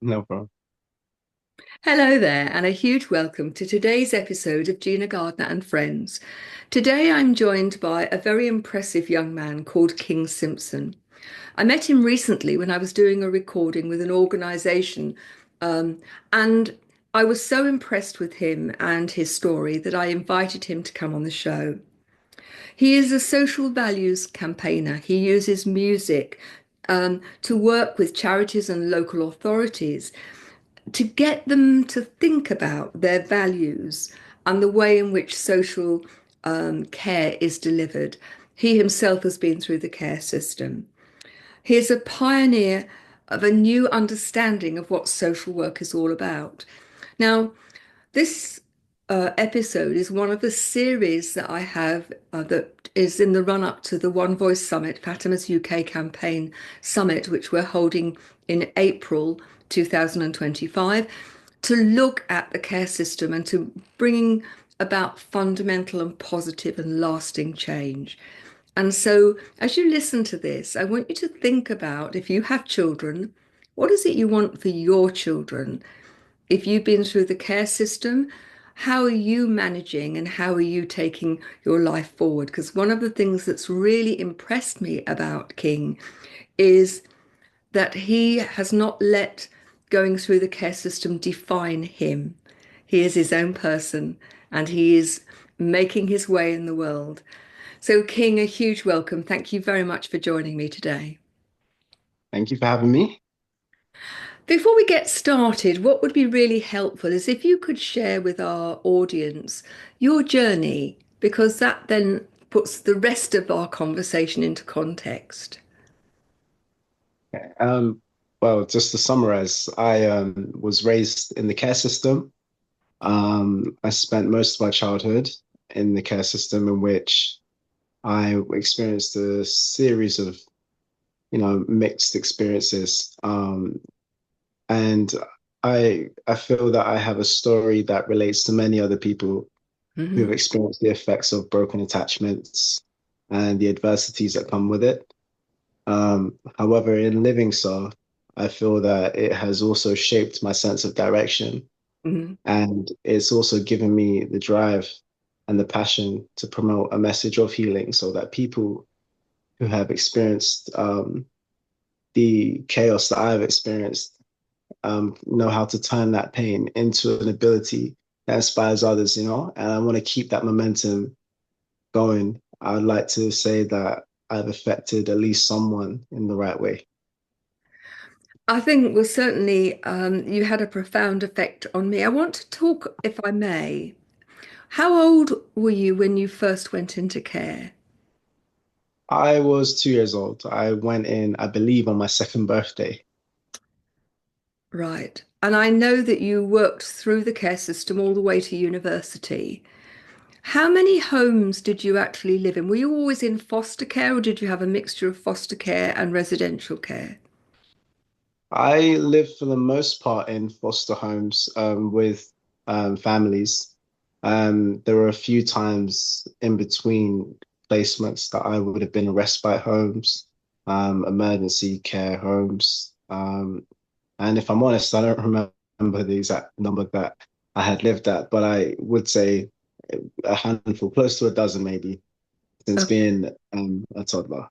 No problem. Hello there, and a huge welcome to today's episode of Gina Gardiner and Friends. Today I'm joined by a very impressive young man called King Simpson. I met him recently when I was doing a recording with an organisation, um, and I was so impressed with him and his story that I invited him to come on the show. He is a social values campaigner. He uses music to work with charities and local authorities to get them to think about their values and the way in which social care is delivered. He himself has been through the care system. He is a pioneer of a new understanding of what social work is all about. Now, this episode is one of the series that I have that is in the run up to the One Voice Summit, Fatima's UK campaign summit, which we're holding in April 2025, to look at the care system and to bringing about fundamental and positive and lasting change. And so, as you listen to this, I want you to think about if you have children, what is it you want for your children? If you've been through the care system, how are you managing and how are you taking your life forward? Because one of the things that's really impressed me about King is that he has not let going through the care system define him. He is his own person and he is making his way in the world. So, King, a huge welcome. Thank you very much for joining me today. Thank you for having me. Before we get started, what would be really helpful is if you could share with our audience your journey, because that then puts the rest of our conversation into context. Okay. Well, just to summarize, I was raised in the care system. I spent most of my childhood in the care system in which I experienced a series of, mixed experiences. And I feel that I have a story that relates to many other people who have Mhm. experienced the effects of broken attachments and the adversities that come with it. However, in living so, I feel that it has also shaped my sense of direction, Mhm. and it's also given me the drive and the passion to promote a message of healing so that people who have experienced the chaos that I've experienced know how to turn that pain into an ability that inspires others, and I want to keep that momentum going. I'd like to say that I've affected at least someone in the right way. I think, well, certainly you had a profound effect on me. I want to talk, if I may. How old were you when you first went into care? I was 2 years old. I went in, I believe, on my second birthday. Right. And I know that you worked through the care system all the way to university. How many homes did you actually live in? Were you always in foster care or did you have a mixture of foster care and residential care? I lived for the most part in foster homes with families. There were a few times in between placements that I would have been in respite homes, emergency care homes. And if I'm honest, I don't remember the exact number that I had lived at, but I would say a handful, close to a dozen maybe, since Okay. being a toddler.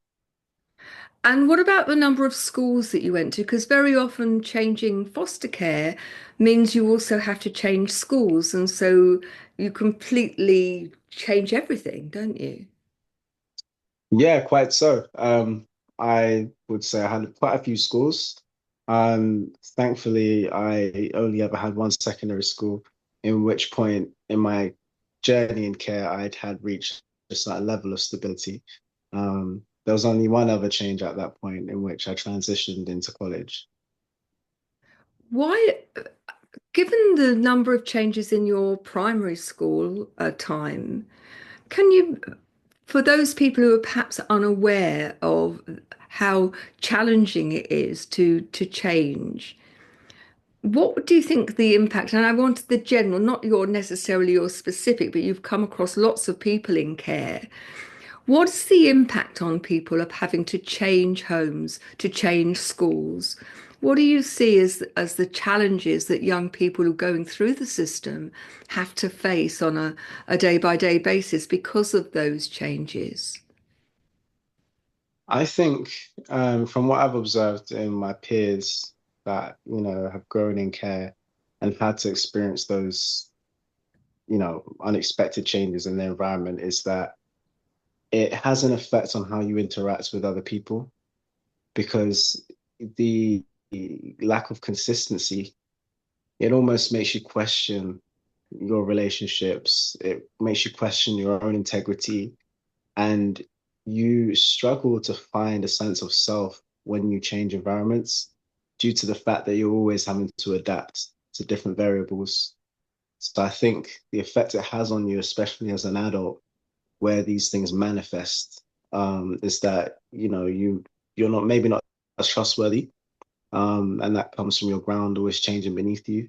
And what about the number of schools that you went to? Because very often changing foster care means you also have to change schools. And so you completely change everything, don't you? Yeah, quite so. I would say I had quite a few schools. Thankfully, I only ever had one secondary school, in which point in my journey in care, I'd had reached a certain level of stability. There was only one other change at that point in which I transitioned into college. Why, given the number of changes in your primary school time, can you, for those people who are perhaps unaware of how challenging it is to change, what do you think the impact? And I wanted the general, not your necessarily your specific, but you've come across lots of people in care. What's the impact on people of having to change homes, to change schools? What do you see as the challenges that young people who are going through the system have to face on a day-by-day basis because of those changes? I think from what I've observed in my peers that, have grown in care and had to experience those, unexpected changes in their environment is that it has an effect on how you interact with other people because the lack of consistency, it almost makes you question your relationships. It makes you question your own integrity, and you struggle to find a sense of self when you change environments due to the fact that you're always having to adapt to different variables. So I think the effect it has on you, especially as an adult, where these things manifest, is that you're not maybe not as trustworthy, and that comes from your ground always changing beneath you.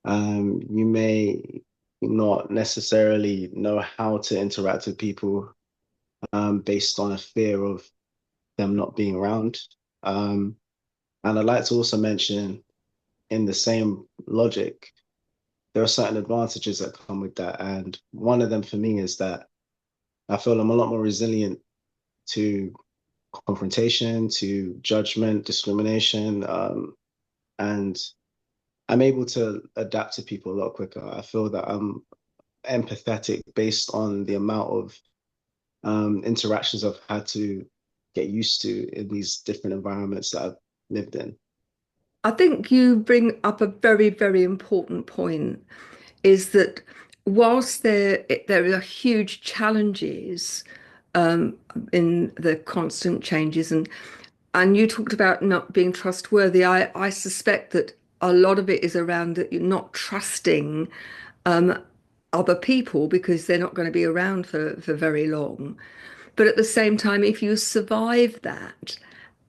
You may not necessarily know how to interact with people based on a fear of them not being around. Um, and I'd like to also mention, in the same logic, there are certain advantages that come with that. And one of them for me is that I feel I'm a lot more resilient to confrontation, to judgment, discrimination, and I'm able to adapt to people a lot quicker. I feel that I'm empathetic based on the amount of interactions I've had to get used to in these different environments that I've lived in. I think you bring up a very, very important point, is that whilst there are huge challenges um, in the constant changes, and you talked about not being trustworthy, I suspect that a lot of it is around that you're not trusting um, other people because they're not going to be around for very long. But at the same time, if you survive that,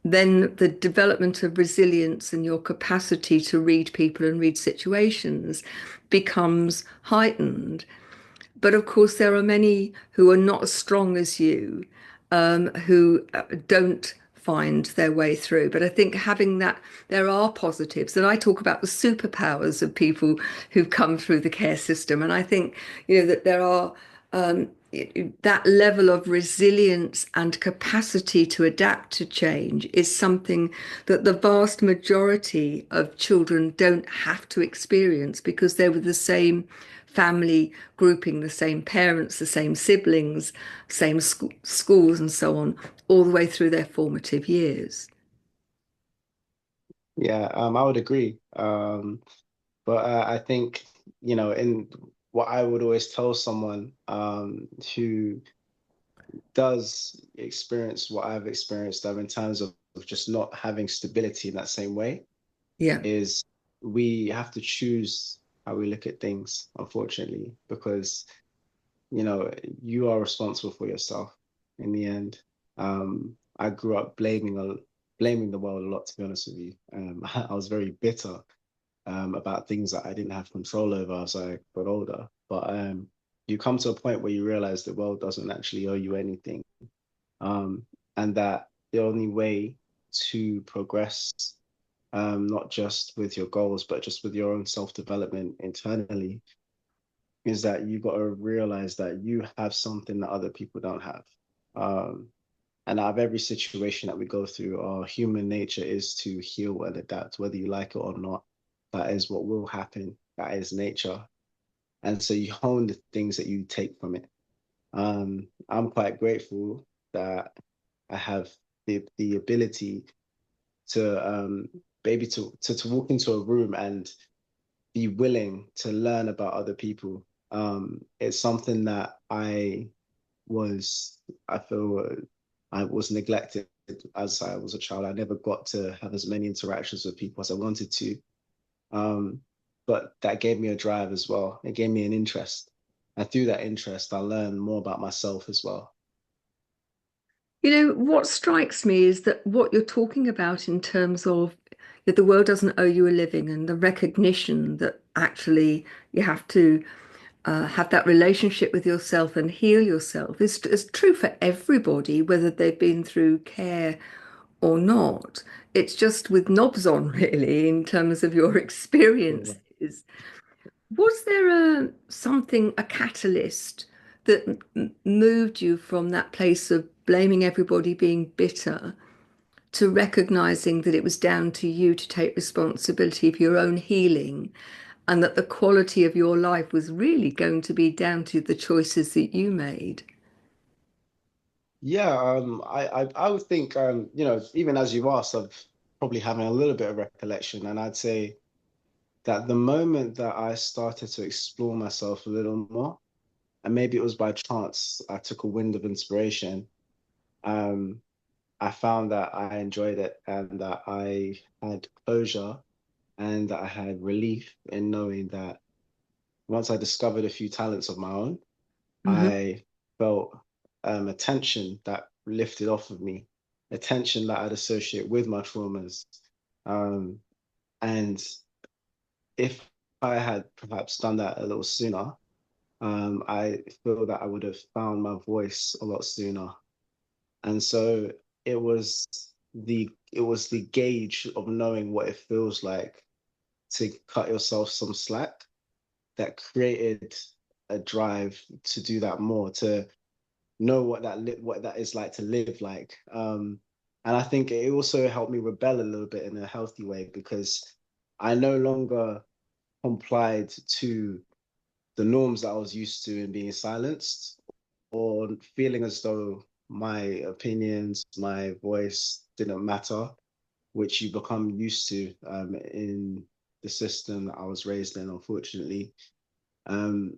then the development of resilience and your capacity to read people and read situations becomes heightened. But of course, there are many who are not as strong as you, who don't find their way through. But I think having that, there are positives. And I talk about the superpowers of people who've come through the care system. And I think, that there are that level of resilience and capacity to adapt to change is something that the vast majority of children don't have to experience because they're with the same family grouping, the same parents, the same siblings, same schools, and so on, all the way through their formative years. Yeah, I would agree. But I think, in what I would always tell someone who does experience what I've experienced in terms of just not having stability in that same way Yeah. is we have to choose how we look at things, unfortunately, because you know, you are responsible for yourself in the end. I grew up blaming the world a lot, to be honest with you. I was very bitter about things that I didn't have control over as I got older. But you come to a point where you realize the world doesn't actually owe you anything, um, and that the only way to progress, not just with your goals, but just with your own self-development internally, is that you got to realize that you have something that other people don't have. Um, and out of every situation that we go through, our human nature is to heal and adapt, whether you like it or not. That is what will happen. That is nature. And so you hone the things that you take from it. I'm quite grateful that I have the ability to maybe to walk into a room and be willing to learn about other people. It's something that was, I feel, I was neglected as I was a child. I never got to have as many interactions with people as I wanted to. Um, but that gave me a drive as well. It gave me an interest. And through that interest, I learned more about myself as well. What strikes me is that what you're talking about in terms of that the world doesn't owe you a living and the recognition that actually you have to have that relationship with yourself and heal yourself is true for everybody, whether they've been through care or not. It's just with knobs on, really, in terms of your experiences. Was there a catalyst that moved you from that place of blaming everybody, being bitter, to recognizing that it was down to you to take responsibility for your own healing and that the quality of your life was really going to be down to the choices that you made? Yeah, I would think, even as you've asked, I've probably having a little bit of recollection, and I'd say that the moment that I started to explore myself a little more, and maybe it was by chance, I took a wind of inspiration. Um, I found that I enjoyed it and that I had closure and that I had relief in knowing that once I discovered a few talents of my own, Hmm. I felt a tension that lifted off of me, a tension that I'd associate with my traumas. Um, and if I had perhaps done that a little sooner, I feel that I would have found my voice a lot sooner. And so it was the gauge of knowing what it feels like to cut yourself some slack that created a drive to do that more, to know what that is like to live like. And I think it also helped me rebel a little bit in a healthy way because I no longer complied to the norms that I was used to in being silenced or feeling as though my opinions, my voice didn't matter, which you become used to in the system that I was raised in, unfortunately. Um,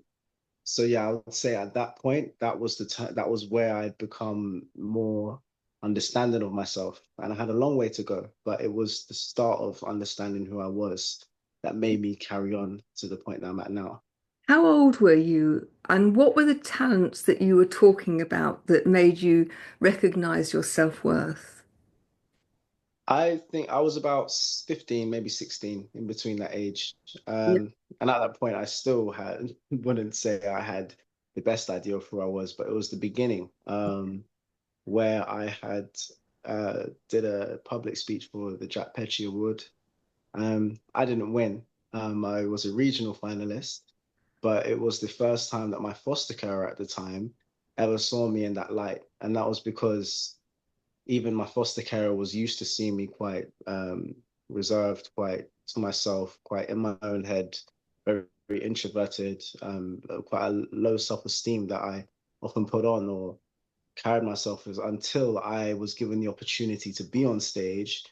so yeah, I would say at that point, that was where I'd become more understanding of myself, and I had a long way to go, but it was the start of understanding who I was that made me carry on to the point that I'm at now. How old were you, and what were the talents that you were talking about that made you recognize your self-worth? I think I was about 15, maybe 16, in between that age. Yeah. And at that point, I still had, wouldn't say I had the best idea of who I was, but it was the beginning, where I had did a public speech for the Jack Petchey Award. I didn't win. I was a regional finalist, but it was the first time that my foster carer at the time ever saw me in that light. And that was because even my foster carer was used to seeing me quite reserved, quite to myself, quite in my own head, very, very introverted, quite a low self-esteem that I often put on or carried myself as until I was given the opportunity to be on stage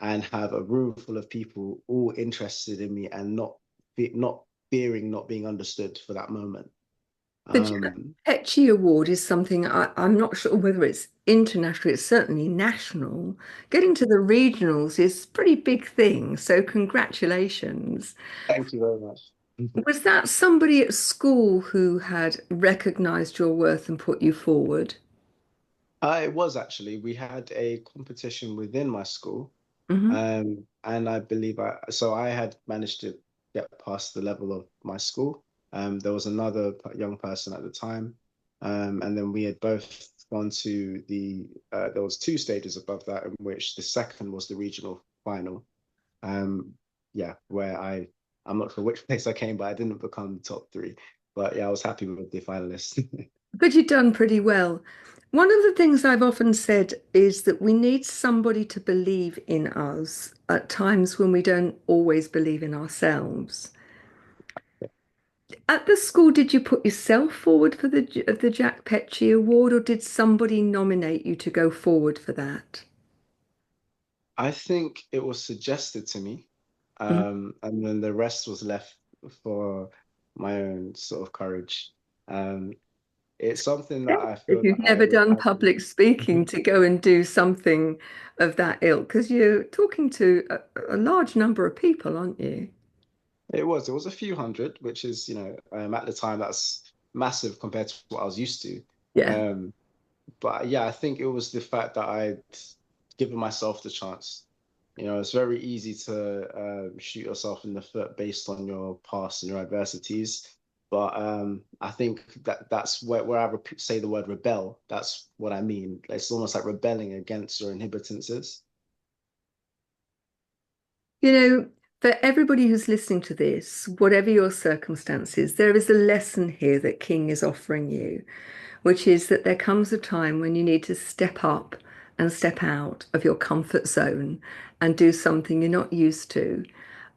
and have a room full of people all interested in me and not fearing not being understood for that moment. The Jack Um, Petchey Award is something I'm not sure whether it's international, it's certainly national. Getting to the regionals is a pretty big thing, so congratulations. thank you very much. Was that somebody at school who had recognized your worth and put you forward? It was actually, we had a competition within my school. Hmm. And I believe so I had managed to get past the level of my school. There was another young person at the time. And then we had both gone to there was two stages above that in which the second was the regional final. Um, yeah, where I'm not sure which place I came, but I didn't become top three. But yeah, I was happy with the finalists. But you've done pretty well. One of the things I've often said is that we need somebody to believe in us at times when we don't always believe in ourselves. At the school, did you put yourself forward for the Jack Petchey Award, or did somebody nominate you to go forward for that? I think it was suggested to me, Mhm. and then the rest was left for my own sort of courage. Um, it's something that I If feel you've that never done I public speaking, to go and do something of that ilk, because you're talking to a large number of people, aren't you? it was a few hundred, which is, at the time that's massive compared to what I was used to. Yeah. Um, but yeah, I think it was the fact that I'd given myself the chance. It's very easy to shoot yourself in the foot based on your past and your adversities. But I think that's where I say the word rebel. That's what I mean. It's almost like rebelling against your inhibitances. You know, for everybody who's listening to this, whatever your circumstances, there is a lesson here that King is offering you, which is that there comes a time when you need to step up and step out of your comfort zone and do something you're not used to.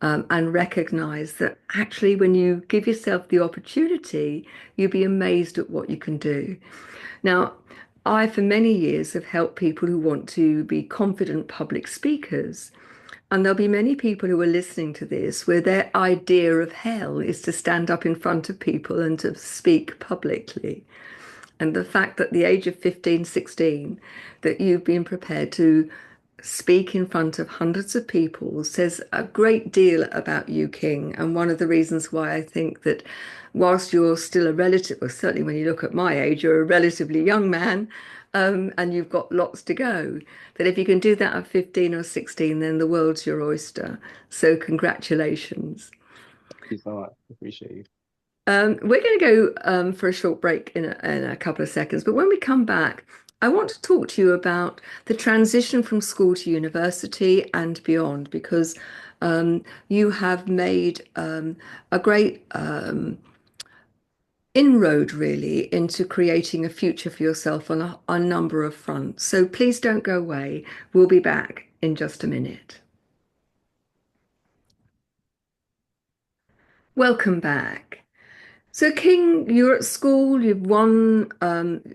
And recognize that actually, when you give yourself the opportunity, you'll be amazed at what you can do. Now, I, for many years, have helped people who want to be confident public speakers. And there'll be many people who are listening to this where their idea of hell is to stand up in front of people and to speak publicly. And the fact that at the age of 15, 16, that you've been prepared to speak in front of hundreds of people says a great deal about you, King. And one of the reasons why I think that whilst you're still a relative, or certainly when you look at my age, you're a relatively young man, and you've got lots to go, that if you can do that at 15 or 16, then the world's your oyster. So congratulations. Thank you so much. Appreciate you. We're going to go for a short break in a couple of seconds, but when we come back, I want to talk to you about the transition from school to university and beyond, because you have made a great inroad really into creating a future for yourself on a number of fronts. So please don't go away. We'll be back in just a minute. Welcome back. So, King, you're at school, you've won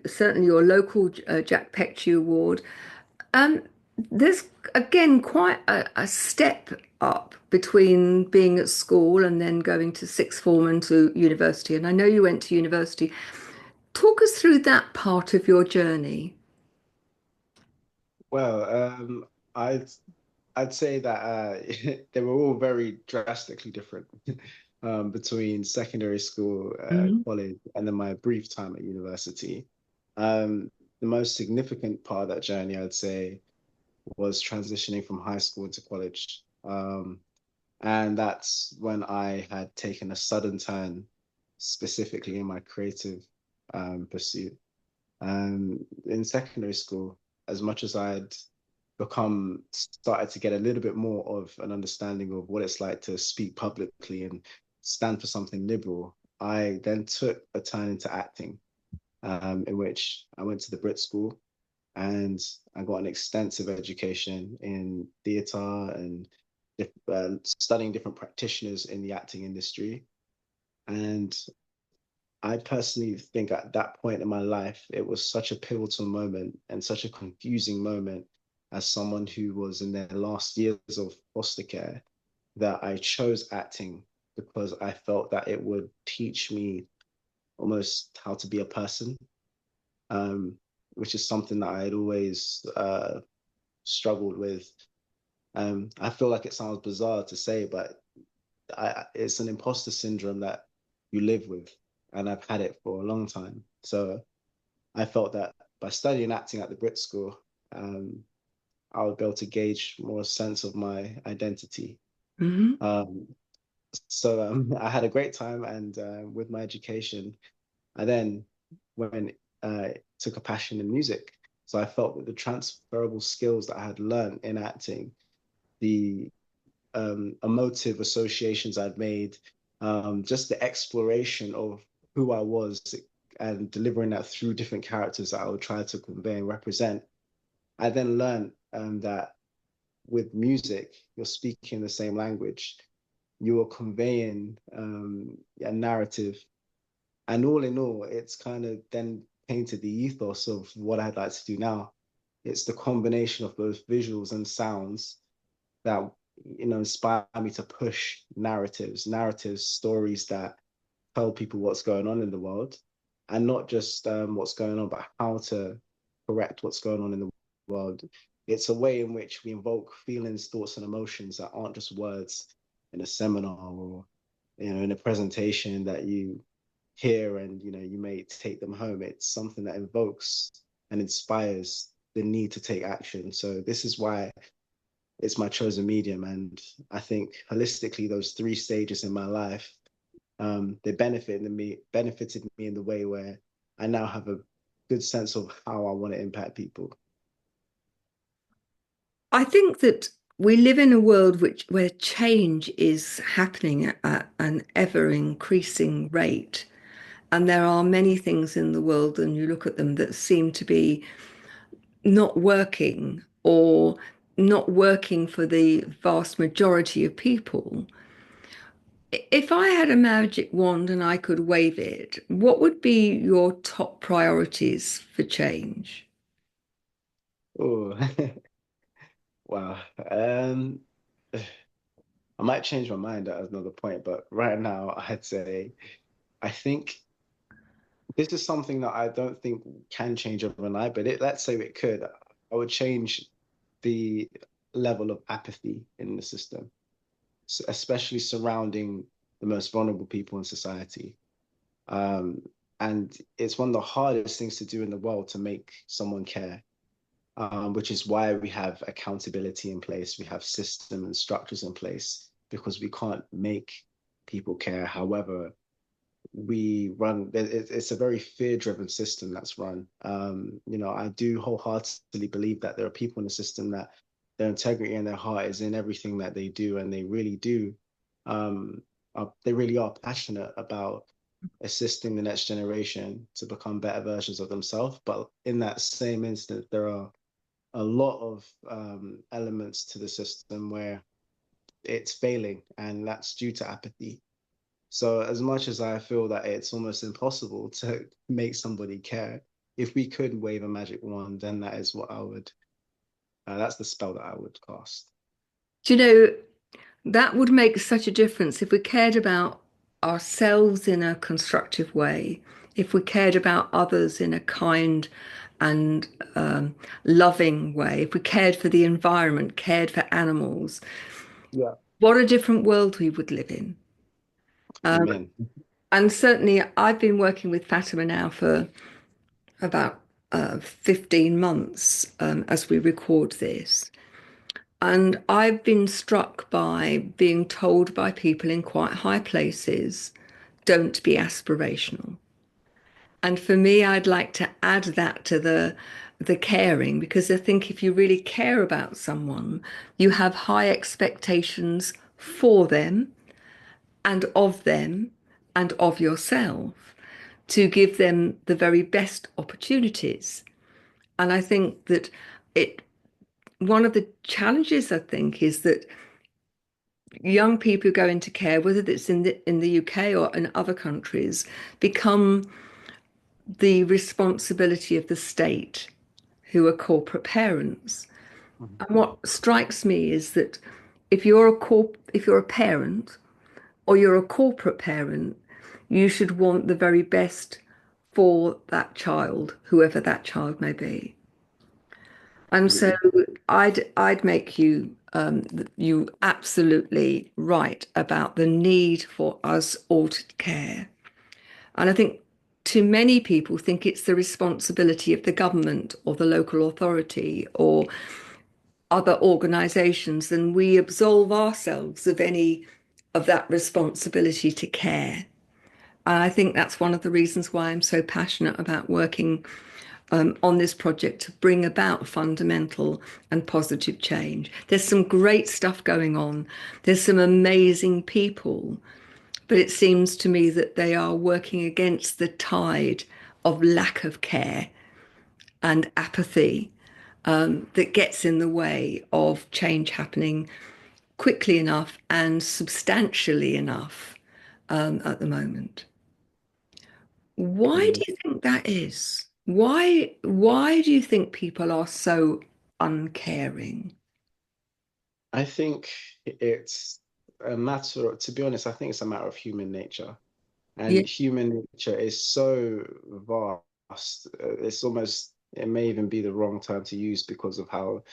certainly your local Jack Petchey Award. Um, there's again quite a step up between being at school and then going to sixth form and to university. And I know you went to university. Talk us through that part of your journey. Well, I'd I'd say that they were all very drastically different between secondary school, Mhm. college, and then my brief time at university. Um, the most significant part of that journey, I'd say, was transitioning from high school into college. And that's when I had taken a sudden turn, specifically in my creative pursuit. In secondary school, as much as I'd started to get a little bit more of an understanding of what it's like to speak publicly and stand for something liberal, I then took a turn into acting, in which I went to the Brit School and I got an extensive education in theatre and studying different practitioners in the acting industry. And I personally think at that point in my life, it was such a pivotal moment and such a confusing moment as someone who was in their last years of foster care that I chose acting because I felt that it would teach me almost how to be a person, um, which is something that I had always struggled with. I feel like it sounds bizarre to say, but it's an imposter syndrome that you live with, and I've had it for a long time. So I felt that by studying acting at the Brit School, um, I would be able to gauge more sense of my identity. Hmm. Um, I had a great time, and with my education, I then went took a passion in music. So I felt that the transferable skills that I had learned in acting, the emotive associations I'd made, just the exploration of who I was and delivering that through different characters that I would try to convey and represent. I then learned that with music, you're speaking the same language, you are conveying a narrative. And all in all, it's kind of then painted the ethos of what I'd like to do now. It's the combination of both visuals and sounds that inspire me to push narratives, stories that tell people what's going on in the world, and not just what's going on, but how to correct what's going on in the world. It's a way in which we invoke feelings, thoughts, and emotions that aren't just words in a seminar or in a presentation that you hear and you may take them home. It's something that invokes and inspires the need to take action. So this is why it's my chosen medium. And I think holistically, those three stages in my life, they benefited me in the way where I now have a good sense of how I want to impact people. I think that we live in a world where change is happening at an ever increasing rate. And there are many things in the world, and you look at them, that seem to be not working or not working for the vast majority of people. If I had a magic wand and I could wave it, what would be your top priorities for change? Oh, wow. I might change my mind at another point, but right now I'd say I think this is something that I don't think can change overnight, but let's say it could. I would change the level of apathy in the system, especially surrounding the most vulnerable people in society. Um, and it's one of the hardest things to do in the world to make someone care, which is why we have accountability in place, we have system and structures in place, because we can't make people care. However, it's a very fear-driven system that's run. I do wholeheartedly believe that there are people in the system that their integrity and their heart is in everything that they do, and they really do. They really are passionate about assisting the next generation to become better versions of themselves. But in that same instant, there are a lot of elements to the system where it's failing, and that's due to apathy. So as much as I feel that it's almost impossible to make somebody care, if we could wave a magic wand, then that is what I would, that's the spell that I would cast. Do you know, that would make such a difference if we cared about ourselves in a constructive way, if we cared about others in a kind and loving way, if we cared for the environment, cared for animals. Yeah. What a different world we would live in. Um, Amen. and certainly, I've been working with Fatima now for about 15 months as we record this. And I've been struck by being told by people in quite high places, don't be aspirational. And for me, I'd like to add that to the caring, because I think if you really care about someone, you have high expectations for them and of yourself to give them the very best opportunities. And I think that it one of the challenges I think is that young people who go into care, whether it's in the UK or in other countries, become the responsibility of the state, who are corporate parents. Mhm. And what strikes me is that if you're a parent or you're a corporate parent, you should want the very best for that child, whoever that child may be. And so Absolutely. I'd make you absolutely right about the need for us all to care. And I think too many people think it's the responsibility of the government or the local authority or other organisations, and we absolve ourselves of any of that responsibility to care. And I think that's one of the reasons why I'm so passionate about working on this project to bring about fundamental and positive change. There's some great stuff going on. There's some amazing people, but it seems to me that they are working against the tide of lack of care and apathy that gets in the way of change happening quickly enough and substantially enough at the moment. Why do Mm. you think that is? Why do you think people are so uncaring? I think it's a matter, to be honest, I think it's a matter of human nature. Yeah. And human nature is so vast. It's almost, it may even be the wrong term to use because of how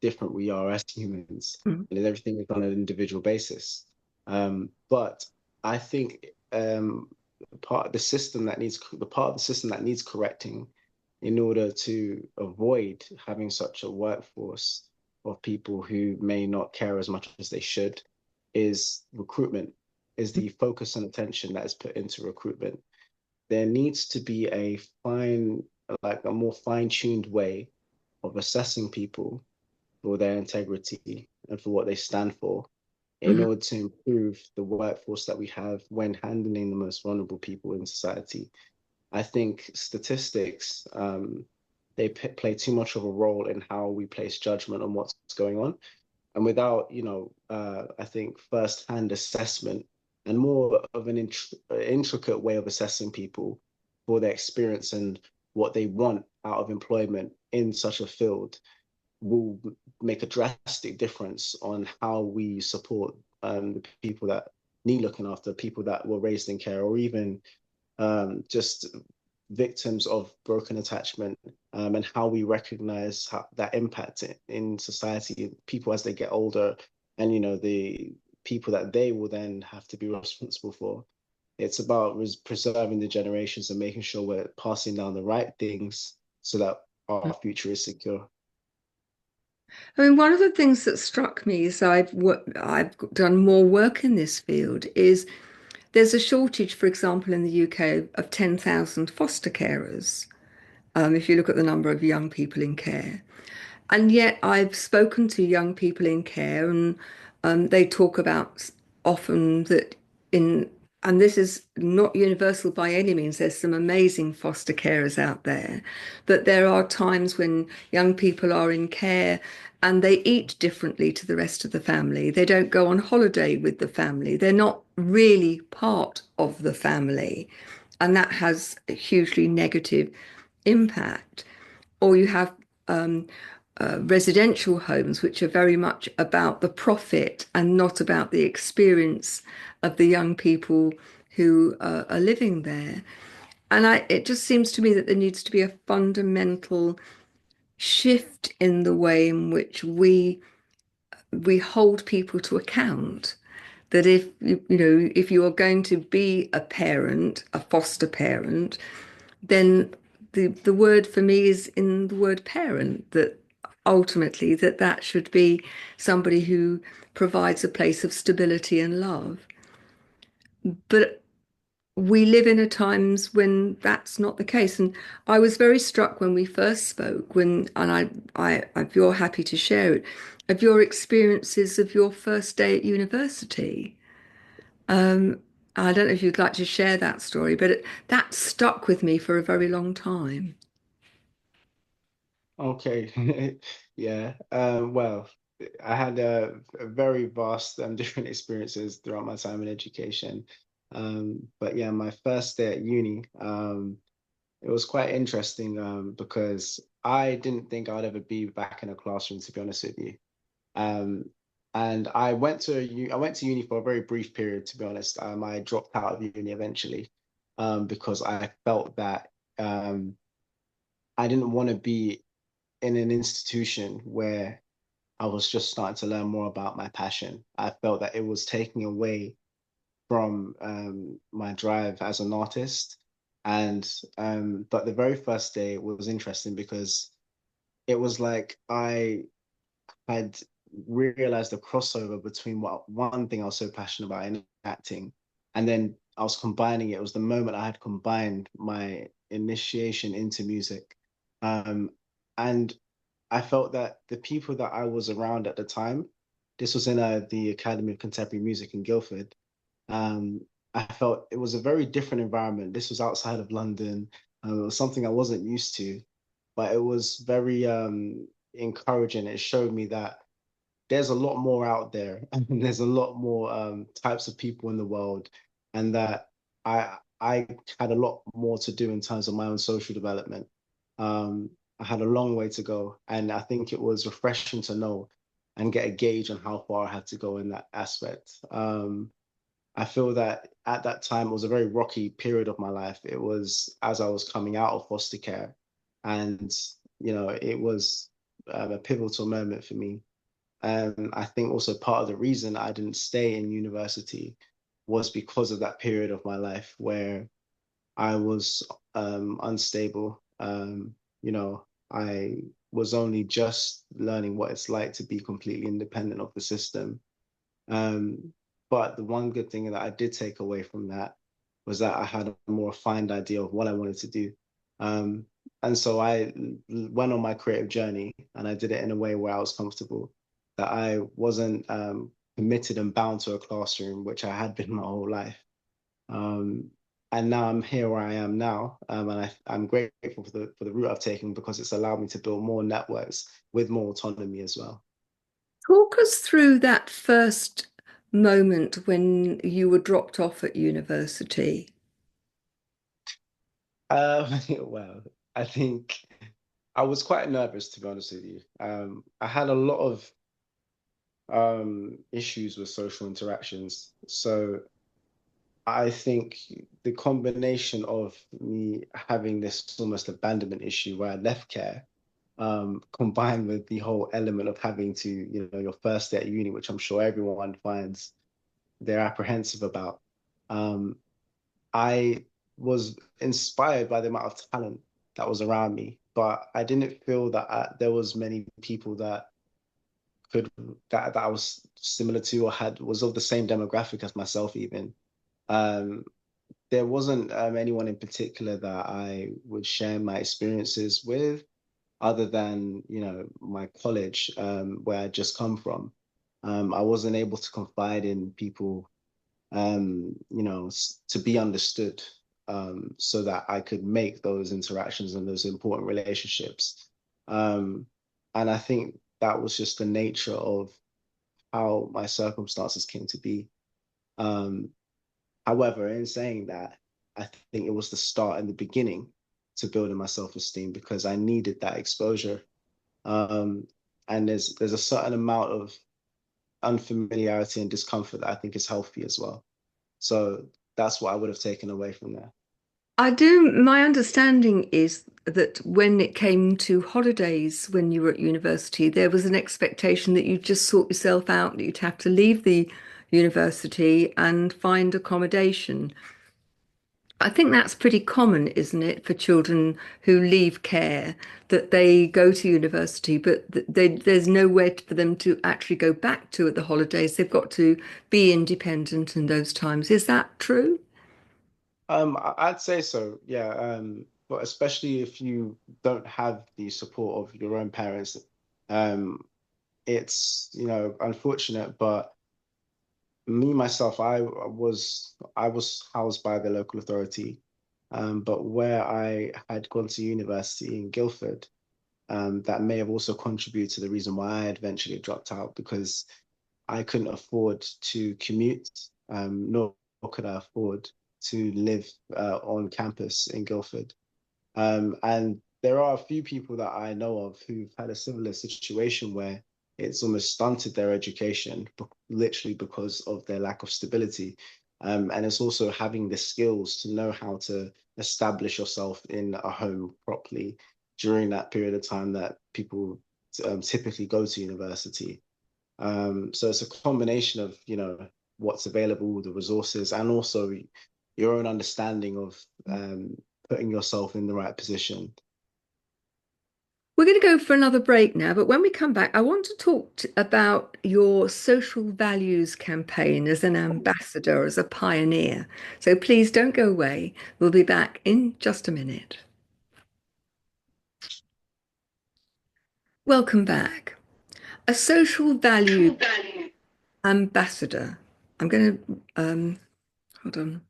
different we are as humans, Mm. and everything is on an individual basis. But I think the part of the system that needs correcting in order to avoid having such a workforce of people who may not care as much as they should is recruitment, is the focus and attention that is put into recruitment. There needs to be like a more fine-tuned way of assessing people, for their integrity and for what they stand for in Mhm. order to improve the workforce that we have when handling the most vulnerable people in society. I think statistics, they play too much of a role in how we place judgment on what's going on. And without, I think first-hand assessment and more of an intricate way of assessing people for their experience and what they want out of employment in such a field will make a drastic difference on how we support the people that need looking after, people that were raised in care, or even just victims of broken attachment, and how we recognize that impact in society, people as they get older, and the people that they will then have to be responsible for. It's about preserving the generations and making sure we're passing down the right things so that our future is secure. I mean, one of the things that struck me as I've done more work in this field is there's a shortage, for example, in the UK of 10,000 foster carers. If you look at the number of young people in care. And yet, I've spoken to young people in care, and they talk about often that in, and this is not universal by any means, there's some amazing foster carers out there, but there are times when young people are in care and they eat differently to the rest of the family. They don't go on holiday with the family. They're not really part of the family. And that has a hugely negative impact. Or you have um, residential homes, which are very much about the profit and not about the experience of the young people who are living there. And it just seems to me that there needs to be a fundamental shift in the way in which we hold people to account. That if if you are going to be a parent, a foster parent, then the word for me is in the word parent, that ultimately that should be somebody who provides a place of stability and love. But we live in a times when that's not the case. And I was very struck when we first spoke, and if you're happy to share it, of your experiences of your first day at university. Um, I don't know if you'd like to share that story, but that stuck with me for a very long time. Okay. Yeah. Well, I had a very vast different experiences throughout my time in education. But yeah, my first day at uni, it was quite interesting because I didn't think I'd ever be back in a classroom, to be honest with you. Um, and I went to uni for a very brief period, to be honest. I dropped out of uni eventually because I felt that I didn't want to be in an institution where I was just starting to learn more about my passion. I felt that it was taking away from my drive as an artist. And but the very first day was interesting because it was like I had realized the crossover between what one thing I was so passionate about in acting, and then I was combining it. It was the moment I had combined my initiation into music. Um, and I felt that the people that I was around at the time, this was in the Academy of Contemporary Music in Guildford. Um, I felt it was a very different environment. This was outside of London. It was something I wasn't used to, but it was very encouraging. It showed me that there's a lot more out there, and there's a lot more types of people in the world, and that I had a lot more to do in terms of my own social development. Um, I had a long way to go, and I think it was refreshing to know and get a gauge on how far I had to go in that aspect. I feel that at that time it was a very rocky period of my life. It was as I was coming out of foster care, and it was a pivotal moment for me. I think also part of the reason I didn't stay in university was because of that period of my life where I was unstable. I was only just learning what it's like to be completely independent of the system. Um, but the one good thing that I did take away from that was that I had a more refined idea of what I wanted to do. And so I went on my creative journey and I did it in a way where I was comfortable, that I wasn't committed and bound to a classroom, which I had been my whole life. Um, and now I'm here where I am now, and I'm grateful for the route I've taken because it's allowed me to build more networks with more autonomy as well. Talk us through that first moment when you were dropped off at university. Well, I think I was quite nervous to be honest with you. I had a lot of issues with social interactions, so I think the combination of me having this almost abandonment issue where I left care, combined with the whole element of having to, your first day at uni, which I'm sure everyone finds they're apprehensive about. Um, I was inspired by the amount of talent that was around me, but I didn't feel that there was many people could that I was similar to or had was of the same demographic as myself even. Um, there wasn't anyone in particular that I would share my experiences with, other than my college, where I just come from. I wasn't able to confide in people, to be understood, so that I could make those interactions and those important relationships. Um, and I think that was just the nature of how my circumstances came to be. Um, However, in saying that, I think it was the start and the beginning to building my self-esteem because I needed that exposure. Um, and there's a certain amount of unfamiliarity and discomfort that I think is healthy as well. So that's what I would have taken away from there. My understanding is that when it came to holidays when you were at university, there was an expectation that you'd just sort yourself out, that you'd have to leave the university and find accommodation. I think that's pretty common, isn't it, for children who leave care, that they go to university, but there's nowhere for them to actually go back to at the holidays. They've got to be independent in those times. Is that true? I'd say so, yeah. But especially if you don't have the support of your own parents, um, it's, unfortunate, but me myself, I was housed by the local authority, but where I had gone to university in Guildford, that may have also contributed to the reason why I eventually dropped out because I couldn't afford to commute, nor could I afford to live on campus in Guildford. And there are a few people that I know of who've had a similar situation where it's almost stunted their education, literally because of their lack of stability. And it's also having the skills to know how to establish yourself in a home properly during that period of time that people typically go to university. So it's a combination of, what's available, the resources, and also your own understanding of putting yourself in the right position. We're going to go for another break now, but when we come back, I want to talk about your social values campaign as an ambassador, as a pioneer. So please don't go away. We'll be back in just a minute. Welcome back. A social value ambassador. I'm going to, hold on.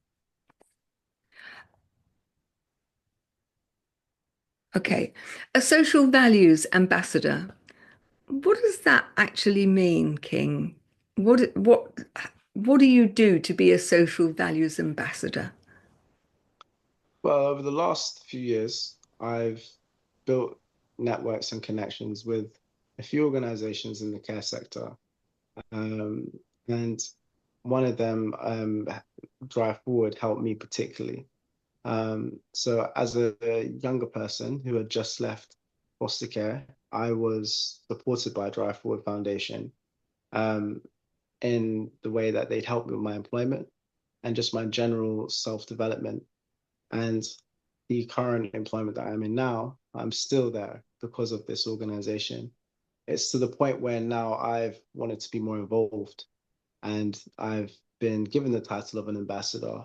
Okay. A social values ambassador. What does that actually mean, King? What, what, what do you do to be a social values ambassador? Well, over the last few years, I've built networks and connections with a few organizations in the care sector. Um, and one of them, Drive Forward, helped me particularly. So as a younger person who had just left foster care, I was supported by Drive Forward Foundation, um, in the way that they'd help me with my employment and just my general self-development. And the current employment that I'm in now, I'm still there because of this organization. It's to the point where now I've wanted to be more involved and I've been given the title of an ambassador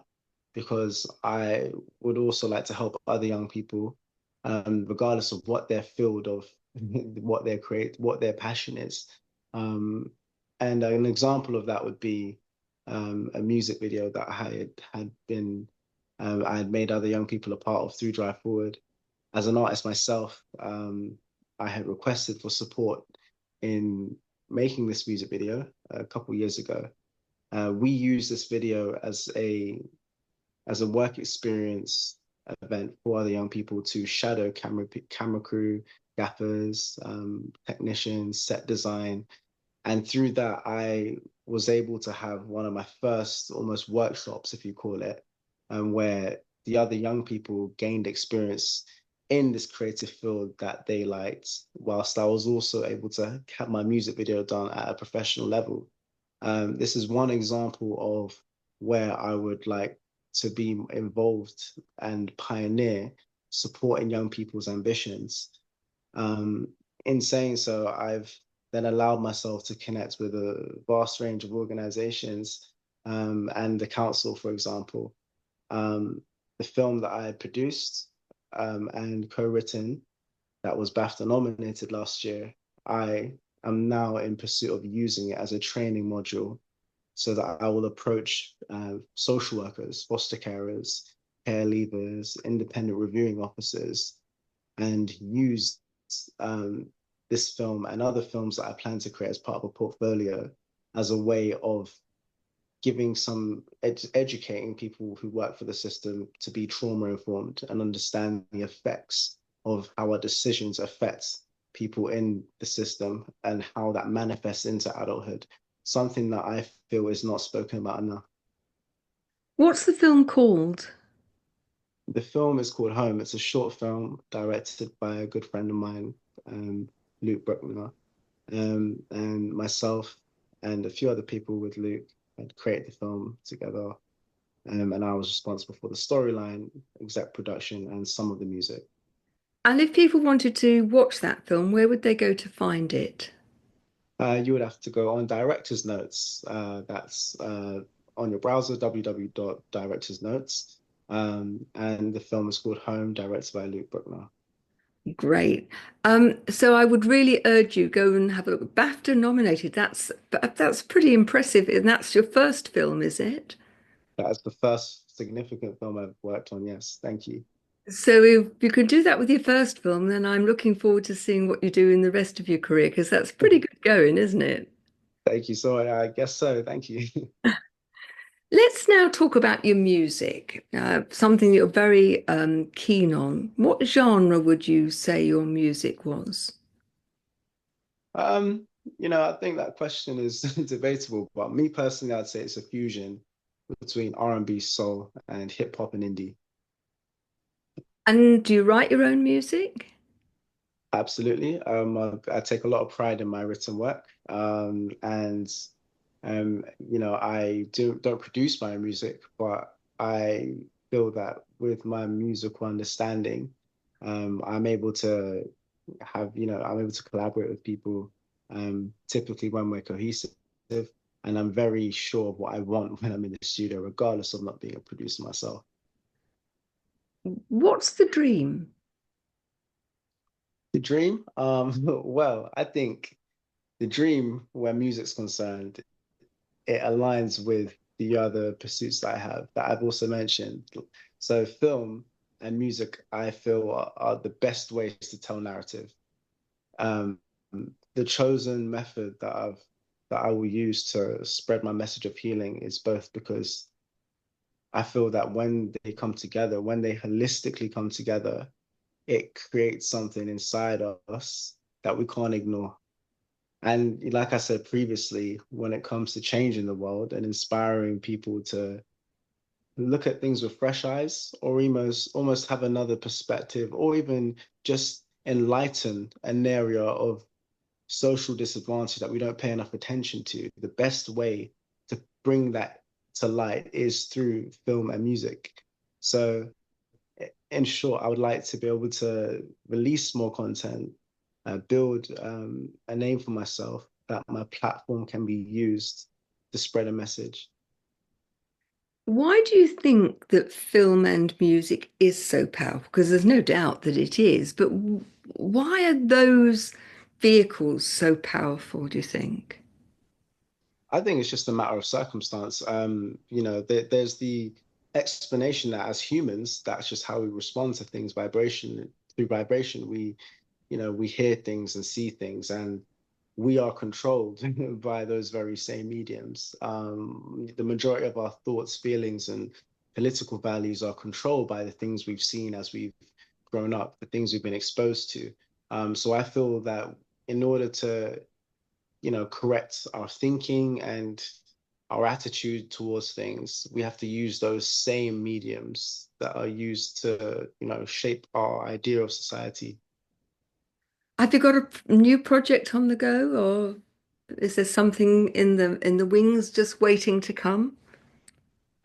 because I would also like to help other young people, regardless of what their field of what their passion is. Um, and an example of that would be a music video that I had made other young people a part of through Drive Forward. As an artist myself, I had requested for support in making this music video a couple years ago. We used this video as a work experience event for other young people to shadow camera crew, gaffers, technicians, set design, and through that, I was able to have one of my first almost workshops, if you call it, where the other young people gained experience in this creative field that they liked, whilst I was also able to have my music video done at a professional level. This is one example of where I would like to be involved and pioneer supporting young people's ambitions. Um, in saying so, I've then allowed myself to connect with a vast range of organizations and the council, for example. Um, the film that I had produced and co-written that was BAFTA nominated last year, I am now in pursuit of using it as a training module so that I will approach social workers, foster carers, care leavers, independent reviewing officers, and use um, this film and other films that I plan to create as part of a portfolio as a way of giving educating people who work for the system to be trauma informed and understand the effects of how our decisions affect people in the system and how that manifests into adulthood. Something that I feel is not spoken about enough. What's the film called? The film is called Home. It's a short film directed by a good friend of mine, um, Luke Bruckner, and myself and a few other people with Luke had created the film together. And I was responsible for the storyline, exec production, and some of the music. And if people wanted to watch that film, where would they go to find it? You would have to go on director's notes. That's on your browser, www.directorsnotes. And the film is called Home, directed by Luke Bruckner. Great. So I would really urge you go and have a look. BAFTA nominated. That's pretty impressive. And that's your first film, is it? That is the first significant film I've worked on. Yes, thank you. So if you can do that with your first film, then I'm looking forward to seeing what you do in the rest of your career because that's pretty good going, isn't it? Thank you so much. I guess so. Thank you. Let's now talk about your music, something you're very keen on. What genre would you say your music was? Um, I think that question is debatable, but me personally, I'd say it's a fusion between R&B, soul, and hip hop and indie. And do you write your own music? Absolutely. I take a lot of pride in my written work. And I don't produce my own music, but I feel that with my musical understanding, I'm able to I'm able to collaborate with people, typically when we're cohesive, and I'm very sure of what I want when I'm in the studio, regardless of not being a producer myself. What's the dream? The dream, well, I think the dream where music's concerned, it aligns with the other pursuits that I have that I've also mentioned. So film and music, I feel are the best ways to tell narrative. Um, the chosen method that I will use to spread my message of healing is both because I feel that when they come together, when they holistically come together, it creates something inside of us that we can't ignore. And like I said previously, when it comes to changing the world and inspiring people to look at things with fresh eyes or almost have another perspective or even just enlighten an area of social disadvantage that we don't pay enough attention to, the best way to bring that to light is through film and music. So in short, I would like to be able to release more content, build a name for myself that my platform can be used to spread a message. Why do you think that film and music is so powerful? Because there's no doubt that it is, but why are those vehicles so powerful, do you think? I think it's just a matter of circumstance. There's the explanation that as humans, that's just how we respond to things, vibration through vibration. We hear things and see things, and we are controlled by those very same mediums. The majority of our thoughts, feelings, and political values are controlled by the things we've seen as we've grown up, the things we've been exposed to. So I feel that in order to, correct our thinking and our attitude towards things, we have to use those same mediums that are used to, shape our idea of society. Have you got a new project on the go, or is there something in the wings just waiting to come?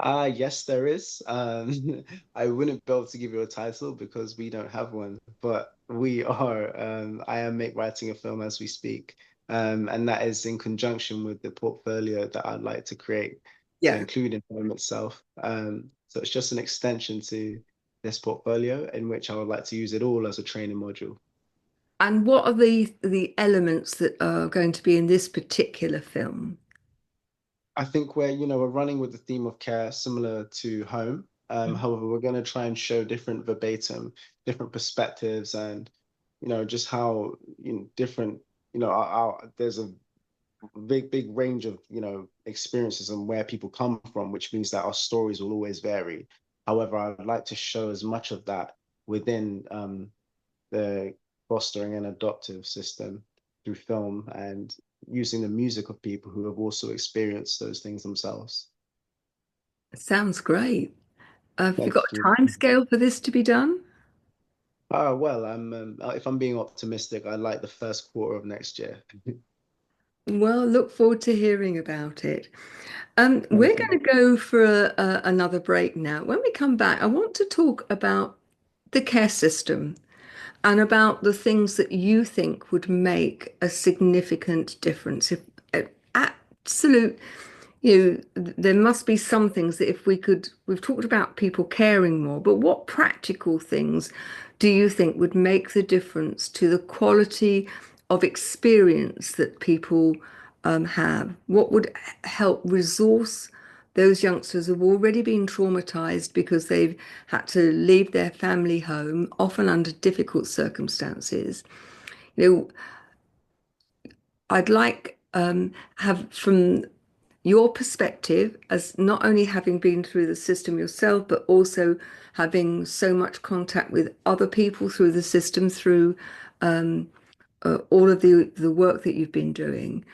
Yes, there is. I wouldn't be able to give you a title because we don't have one, but we are. I am writing a film as we speak, and that is in conjunction with the portfolio that I'd like to create to Yeah. include in film itself. So it's just an extension to this portfolio in which I would like to use it all as a training module. And what are the elements that are going to be in this particular film? I think we're running with the theme of care similar to home. However, we're going to try and show different verbatim, different perspectives, and just how different there's a big range of experiences and where people come from, which means that our stories will always vary. However, I'd like to show as much of that within the fostering and adoptive system through film and using the music of people who have also experienced those things themselves. Sounds great. Have you got Thank you. a time scale for this to be done? Well, if I'm being optimistic, I like the first quarter of next year. Well, look forward to hearing about it. We're Thank you. going to go for another break now. When we come back, I want to talk about the care system and about the things that you think would make a significant difference. If absolute, there must be some things that if we could, we've talked about people caring more, but what practical things do you think would make the difference to the quality of experience that people have? What would help resource those youngsters who've already been traumatized because they've had to leave their family home, often under difficult circumstances? You know, I'd like have from your perspective as not only having been through the system yourself, but also having so much contact with other people through the system, through all of the work that you've been doing.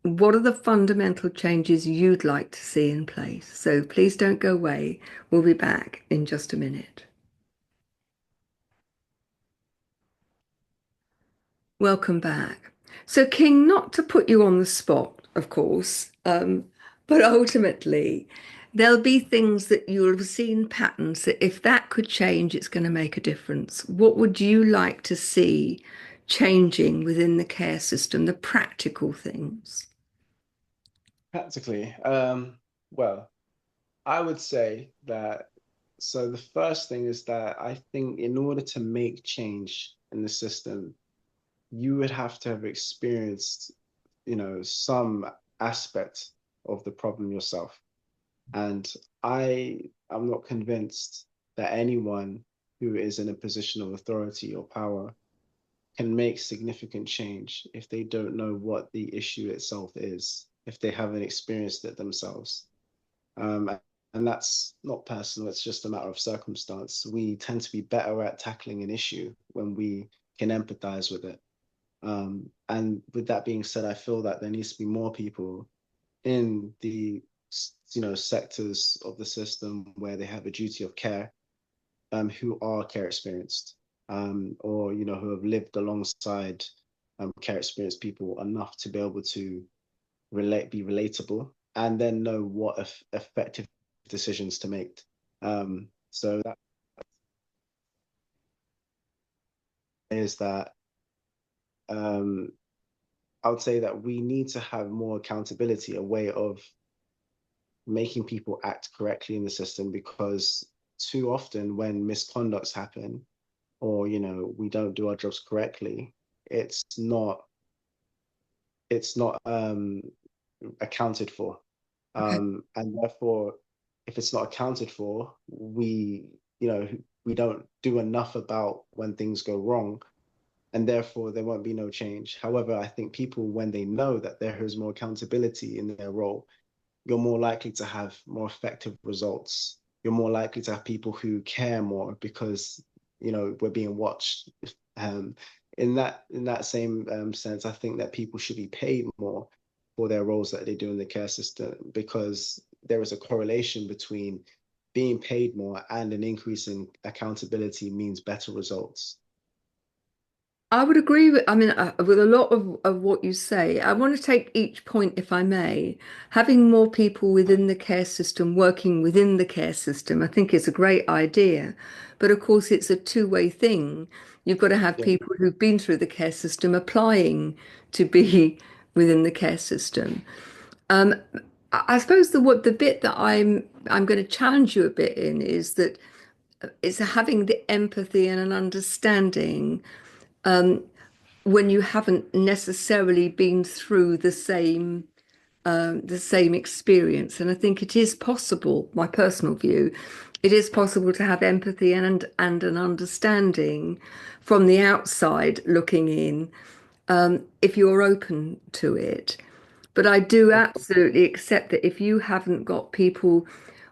What are the fundamental changes you'd like to see in place? So please don't go away. We'll be back in just a minute. Welcome back. So, King, not to put you on the spot, of course, but ultimately, there'll be things that you'll have seen patterns that if that could change, it's going to make a difference. What would you like to see changing within the care system, the practical things? Practically, well, I would say that so the first thing is that I think in order to make change in the system, you would have to have experienced, some aspect of the problem yourself. And I am not convinced that anyone who is in a position of authority or power can make significant change if they don't know what the issue itself is, if they haven't experienced it themselves. Um, and that's not personal, it's just a matter of circumstance. We tend to be better at tackling an issue when we can empathize with it. And with that being said, I feel that there needs to be more people in the sectors of the system where they have a duty of care, who are care experienced, or who have lived alongside care experienced people enough to be able to be relatable, and then know what effective decisions to make. So that is that um, I would say that we need to have more accountability, a way of making people act correctly in the system, because too often when misconducts happen, or we don't do our jobs correctly, it's not it's not accounted for. Okay. And therefore, if it's not accounted for, you know, we don't do enough about when things go wrong, and therefore there won't be no change. However, I think people, when they know that there is more accountability in their role, you're more likely to have more effective results. You're more likely to have people who care more because we're being watched. Um, in that same sense, I think that people should be paid more for their roles that they do in the care system, because there is a correlation between being paid more and an increase in accountability means better results. I would agree with, I mean, with a lot of what you say. I want to take each point, if I may. Having more people within the care system, working within the care system, I think is a great idea. But of course, it's a two-way thing. You've got to have Yeah, people who've been through the care system applying to be within the care system. Um, I suppose the bit that I'm going to challenge you a bit in is that it's having the empathy and an understanding when you haven't necessarily been through the same experience. And I think it is possible, my personal view, it is possible to have empathy and an understanding from the outside looking in, if you're open to it. But I do absolutely accept that if you haven't got people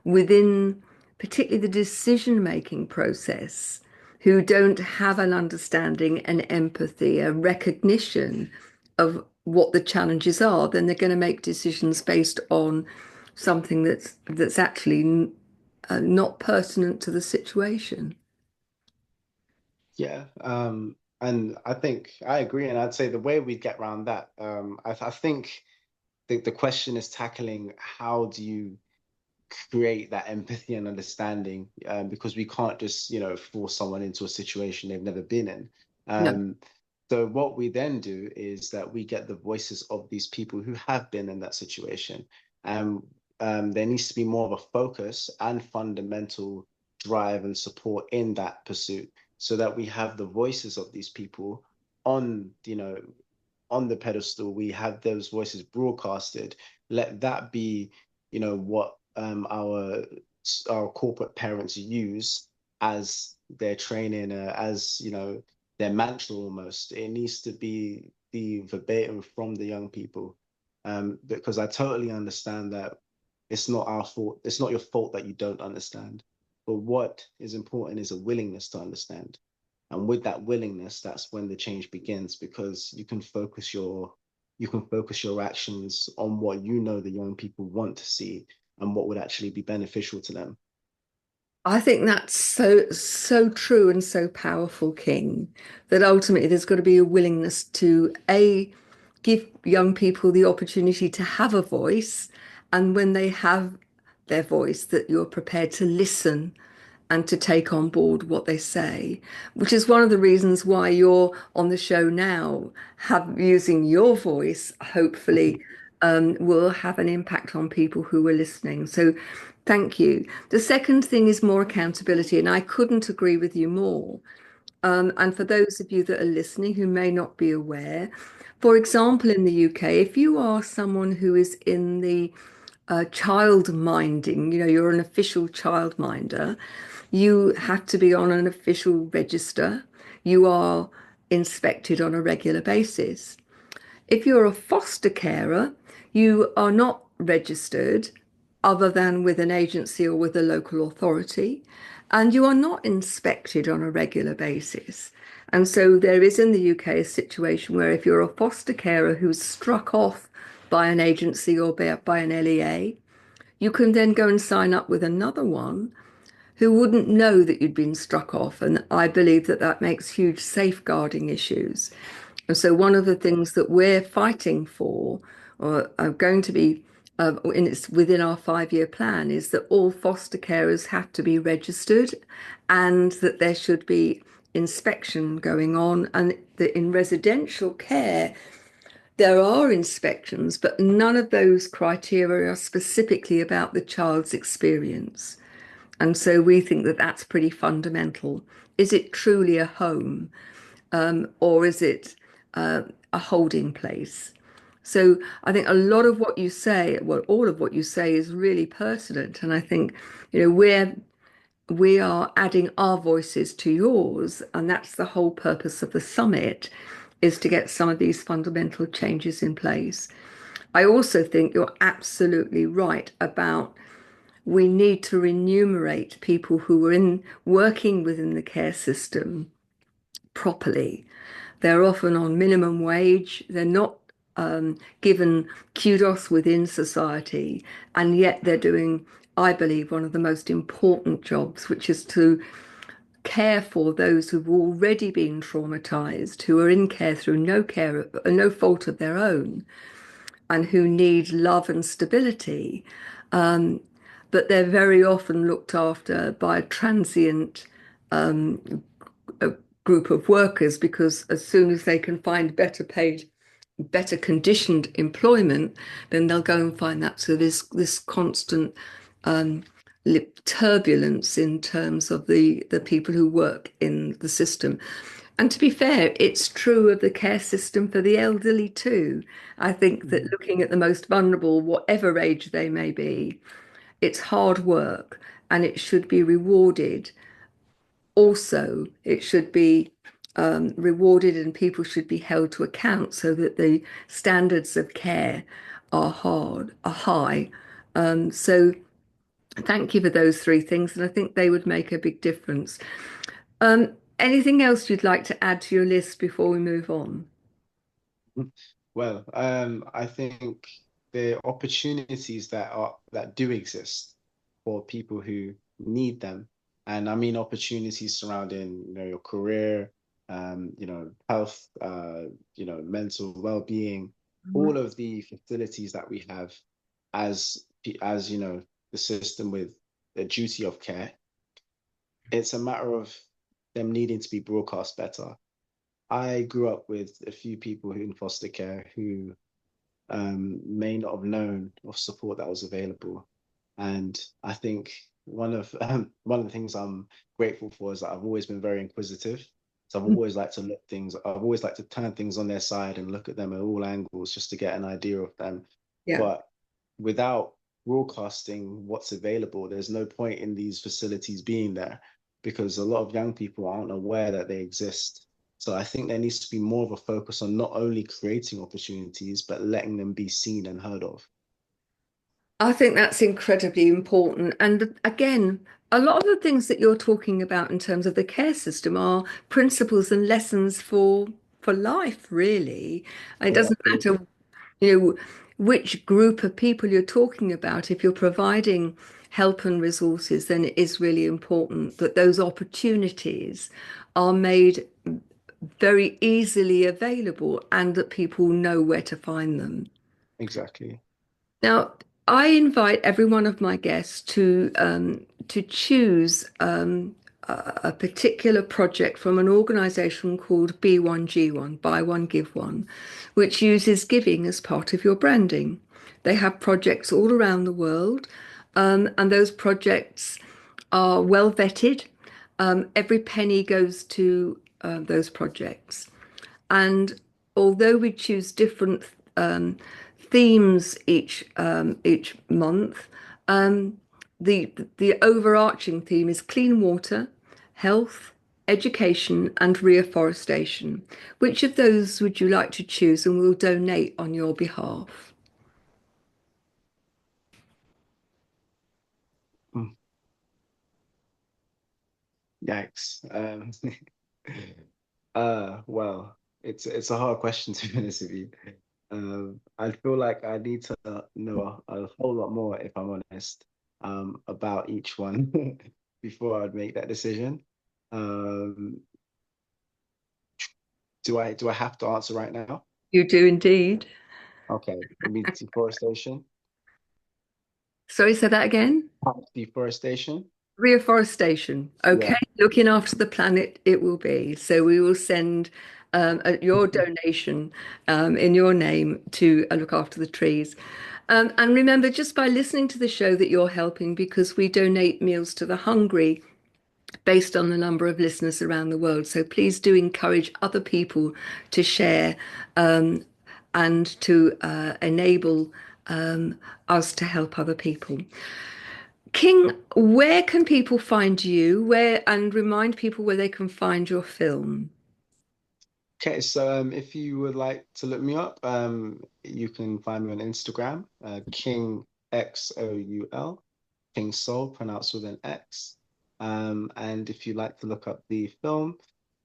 within, particularly the decision-making process, who don't have an understanding, an empathy, a recognition of what the challenges are, then they're going to make decisions based on something that's actually not pertinent to the situation. yeah. And I think I agree, and I'd say the way we get around that, I think the question is tackling how do you create that empathy and understanding, because we can't just force someone into a situation they've never been in. No. um, so what we then do is that we get the voices of these people who have been in that situation, and there needs to be more of a focus and fundamental drive and support in that pursuit, so that we have the voices of these people on on the pedestal. We have those voices broadcasted. Let that be what our corporate parents use as their training, as their mantra almost. It needs to be verbatim from the young people, because I totally understand that it's not our fault. It's not your fault that you don't understand. But what is important is a willingness to understand. And with that willingness, that's when the change begins, because you can focus your actions on what the young people want to see and what would actually be beneficial to them. I think that's so true and so powerful, King, that ultimately there's got to be a willingness to give young people the opportunity to have a voice, and when they have their voice, that you're prepared to listen and to take on board what they say, which is one of the reasons why you're on the show now, have using your voice, hopefully, will have an impact on people who are listening. So thank you. The second thing is more accountability, and I couldn't agree with you more. And for those of you that are listening who may not be aware, for example, in the UK, if you are someone who is in the child minding, you're an official childminder, you have to be on an official register. You are inspected on a regular basis. If you're a foster carer, you are not registered other than with an agency or with a local authority, and you are not inspected on a regular basis. And so there is in the UK a situation where if you're a foster carer who's struck off by an agency or by an LEA, you can then go and sign up with another one who wouldn't know that you'd been struck off. And I believe that that makes huge safeguarding issues. And so one of the things that we're fighting for, or are going to be, and it's within our 5-year plan, is that all foster carers have to be registered, and that there should be inspection going on, and that in residential care, There are inspections, but none of those criteria are specifically about the child's experience. And so we think that that's pretty fundamental. Is it truly a home, or is it a holding place? So I think a lot of what you say, well, all of what you say is really pertinent. And I think, we are adding our voices to yours, and that's the whole purpose of the summit, is to get some of these fundamental changes in place. I also think you're absolutely right about we need to remunerate people who are in working within the care system properly. They're often on minimum wage. They're not given kudos within society, and yet they're doing, I believe, one of the most important jobs, which is to care for those who've already been traumatized, who are in care through no fault of their own, and who need love and stability. Um, but they're very often looked after by a transient a group of workers because as soon as they can find better paid, better conditioned employment, then they'll go and find that. So there's this constant um, turbulence in terms of the people who work in the system. And to be fair, it's true of the care system for the elderly too. I think that Mhm. looking at the most vulnerable, whatever age they may be, it's hard work and it should be rewarded. Also, it should be rewarded and people should be held to account so that the standards of care are high. So thank you for those three things, and I think they would make a big difference. Anything else you'd like to add to your list before we move on? Well, I think the opportunities that do exist for people who need them, and I mean opportunities surrounding, your career, health, mental well-being, all of the facilities that we have as the system with the duty of care. It's a matter of them needing to be broadcast better. I grew up with a few people who in foster care who may not have known of support that was available. And I think one of the things I'm grateful for is that I've always been very inquisitive. So I've always liked to turn things on their side and look at them at all angles just to get an idea of them. Yeah. But without broadcasting what's available, there's no point in these facilities being there because a lot of young people aren't aware that they exist. So I think there needs to be more of a focus on not only creating opportunities, but letting them be seen and heard of. I think that's incredibly important. And again, a lot of the things that you're talking about in terms of the care system are principles and lessons for life, really. And it Yeah, doesn't absolutely. matter, which group of people you're talking about. If you're providing help and resources, then it is really important that those opportunities are made very easily available and that people know where to find them. Exactly. Now, I invite every one of my guests to choose a particular project from an organization called B1G1, Buy One, Give One, which uses giving as part of your branding. They have projects all around the world, and those projects are well vetted. Every penny goes to those projects. And although we choose different themes each month, um, the overarching theme is clean water, health, education, and reforestation. Which of those would you like to choose, and we'll donate on your behalf? Mm, Yikes. Well, it's a hard question to be honest with you. I feel like I need to know a whole lot more, if I'm honest, about each one before I'd make that decision. Um, do I have to answer right now? You do indeed. Okay, it means deforestation. Sorry, say that again. Deforestation. Reforestation. Okay, Yeah. looking after the planet it will be. So we will send your donation in your name to look after the trees. And remember, just by listening to the show, that you're helping, because we donate meals to the hungry based on the number of listeners around the world. So please do encourage other people to share um, and to enable us to help other people. King, where can people find you? Where, and remind people where they can find your film. Okay, so if you would like to look me up, you can find me on Instagram, King XOUL, King Soul, pronounced with an X. And if you'd like to look up the film,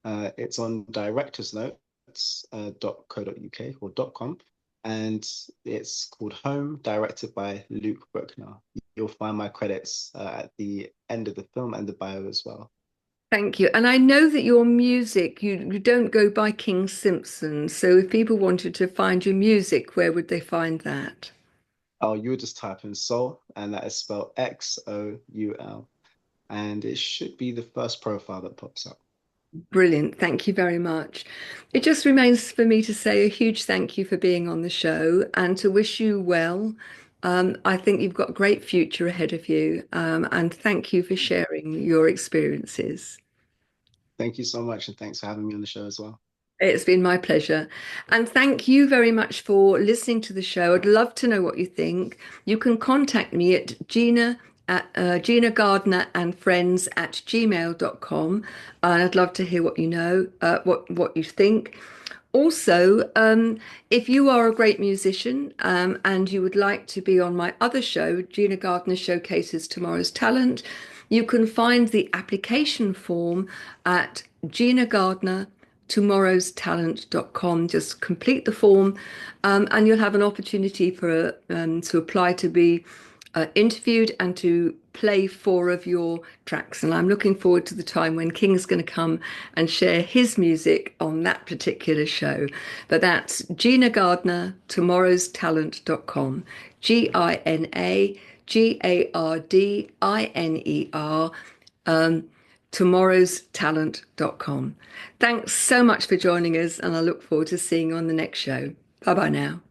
it's on director's notes, .co.uk or .com, and it's called Home, directed by Luke Bruckner. You'll find my credits at the end of the film and the bio as well. Thank you. And I know that your music, you don't go by King Simpson. So if people wanted to find your music, where would they find that? Oh, you would just type in Soul, and that is spelled XOUL, and it should be the first profile that pops up. Brilliant. Thank you very much. It just remains for me to say a huge thank you for being on the show and to wish you well. I think you've got a great future ahead of you. And thank you for sharing your experiences. Thank you so much, and thanks for having me on the show as well. It's been my pleasure. And thank you very much for listening to the show. I'd love to know what you think. You can contact me at Gina Gardiner and Friends at gmail.com. And I'd love to hear what you know, what you think. Also, if you are a great musician and you would like to be on my other show, Gina Gardiner Showcases Tomorrow's Talent, you can find the application form at Gina Gardiner tomorrowstalent.com. Just complete the form, and you'll have an opportunity for to apply to be interviewed and to play four of your tracks. And I'm looking forward to the time when King's going to come and share his music on that particular show. But that's Gina Gardiner, tomorrowstalent.com. GinaGardiner, tomorrowstalent.com. Thanks so much for joining us, and I look forward to seeing you on the next show. Bye bye now.